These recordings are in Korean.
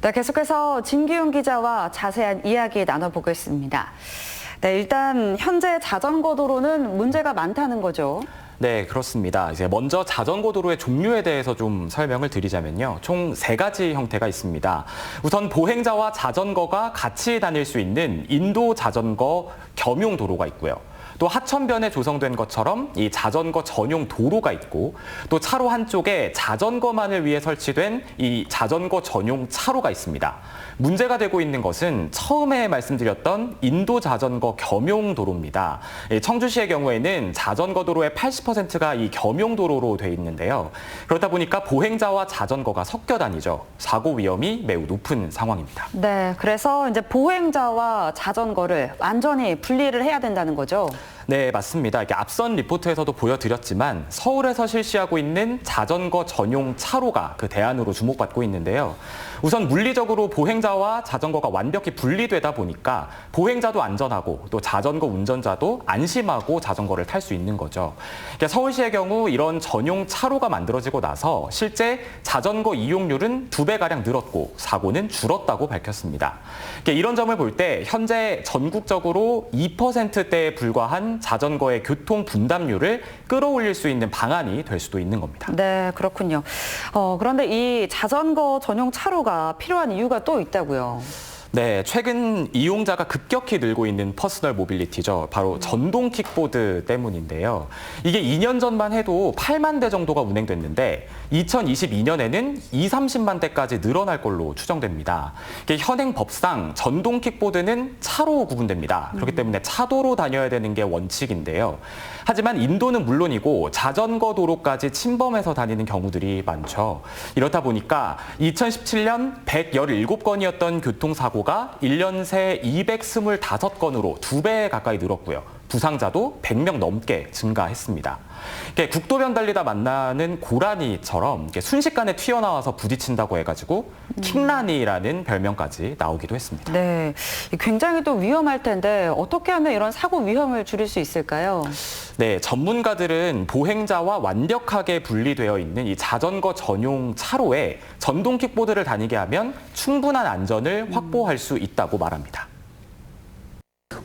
네, 계속해서 진기용 기자와 자세한 이야기 나눠보겠습니다. 네, 일단 현재 자전거 도로는 문제가 많다는 거죠. 네, 그렇습니다. 이제 먼저 자전거 도로의 종류에 대해서 좀 설명을 드리자면요. 총 3가지 형태가 있습니다. 우선 보행자와 자전거가 같이 다닐 수 있는 인도 자전거 겸용 도로가 있고요. 또 하천변에 조성된 것처럼 이 자전거 전용 도로가 있고, 또 차로 한쪽에 자전거만을 위해 설치된 이 자전거 전용 차로가 있습니다. 문제가 되고 있는 것은 처음에 말씀드렸던 인도 자전거 겸용 도로입니다. 청주시의 경우에는 자전거 도로의 80%가 이 겸용 도로로 돼 있는데요. 그렇다 보니까 보행자와 자전거가 섞여 다니죠. 사고 위험이 매우 높은 상황입니다. 네, 그래서 이제 보행자와 자전거를 완전히 분리를 해야 된다는 거죠. 네, 맞습니다. 이렇게 앞선 리포트에서도 보여드렸지만 서울에서 실시하고 있는 자전거 전용 차로가 그 대안으로 주목받고 있는데요. 우선 물리적으로 보행자와 자전거가 완벽히 분리되다 보니까 보행자도 안전하고 또 자전거 운전자도 안심하고 자전거를 탈 수 있는 거죠. 그러니까 서울시의 경우 이런 전용 차로가 만들어지고 나서 실제 자전거 이용률은 2배가량 늘었고 사고는 줄었다고 밝혔습니다. 그러니까 이런 점을 볼 때 현재 전국적으로 2%대에 불과한 자전거의 교통 분담률을 끌어올릴 수 있는 방안이 될 수도 있는 겁니다. 네, 그렇군요. 그런데 이 자전거 전용 차로가 필요한 이유가 또 있다고요. 네, 최근 이용자가 급격히 늘고 있는 퍼스널 모빌리티죠. 바로 전동 킥보드 때문인데요. 이게 2년 전만 해도 8만 대 정도가 운행됐는데 2022년에는 30만 대까지 늘어날 걸로 추정됩니다. 이게 현행 법상 전동 킥보드는 차로 구분됩니다. 그렇기 때문에 차도로 다녀야 되는 게 원칙인데요. 하지만 인도는 물론이고 자전거 도로까지 침범해서 다니는 경우들이 많죠. 이렇다 보니까 2017년 117건이었던 교통사고가 1년 새 225건으로 2배 가까이 늘었고요. 부상자도 100명 넘게 증가했습니다. 국도변 달리다 만나는 고라니처럼 순식간에 튀어나와서 부딪힌다고 해가지고 킥라니라는 별명까지 나오기도 했습니다. 네, 굉장히 또 위험할 텐데 어떻게 하면 이런 사고 위험을 줄일 수 있을까요? 네, 전문가들은 보행자와 완벽하게 분리되어 있는 이 자전거 전용 차로에 전동 킥보드를 다니게 하면 충분한 안전을 확보할 수 있다고 말합니다.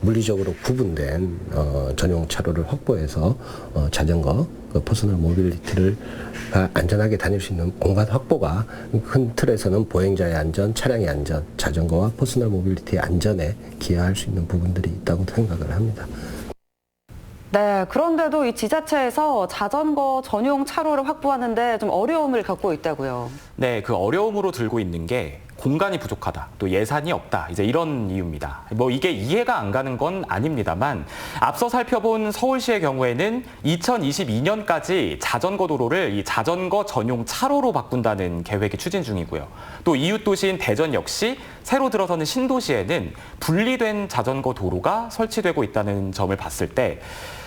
물리적으로 구분된 전용 차로를 확보해서 자전거, 퍼스널 모빌리티를 안전하게 다닐 수 있는 공간 확보가 큰 틀에서는 보행자의 안전, 차량의 안전, 자전거와 퍼스널 모빌리티의 안전에 기여할 수 있는 부분들이 있다고 생각을 합니다. 네, 그런데도 이 지자체에서 자전거 전용 차로를 확보하는데 좀 어려움을 겪고 있다고요. 네, 그 어려움으로 들고 있는 게 공간이 부족하다, 또 예산이 없다, 이제 이런 이유입니다. 이게 이해가 안 가는 건 아닙니다만 앞서 살펴본 서울시의 경우에는 2022년까지 자전거 도로를 이 자전거 전용 차로로 바꾼다는 계획이 추진 중이고요. 또 이웃 도시인 대전 역시 새로 들어서는 신도시에는 분리된 자전거 도로가 설치되고 있다는 점을 봤을 때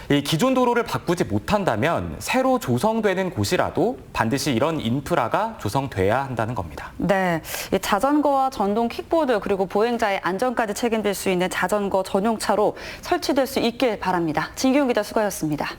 이 기존 도로를 바꾸지 못한다면 새로 조성되는 곳이라도 반드시 이런 인프라가 조성돼야 한다는 겁니다. 네, 이 자전거와 전동 킥보드 그리고 보행자의 안전까지 책임질 수 있는 자전거 전용 차로 설치될 수 있길 바랍니다. 진기용 기자 수고하셨습니다.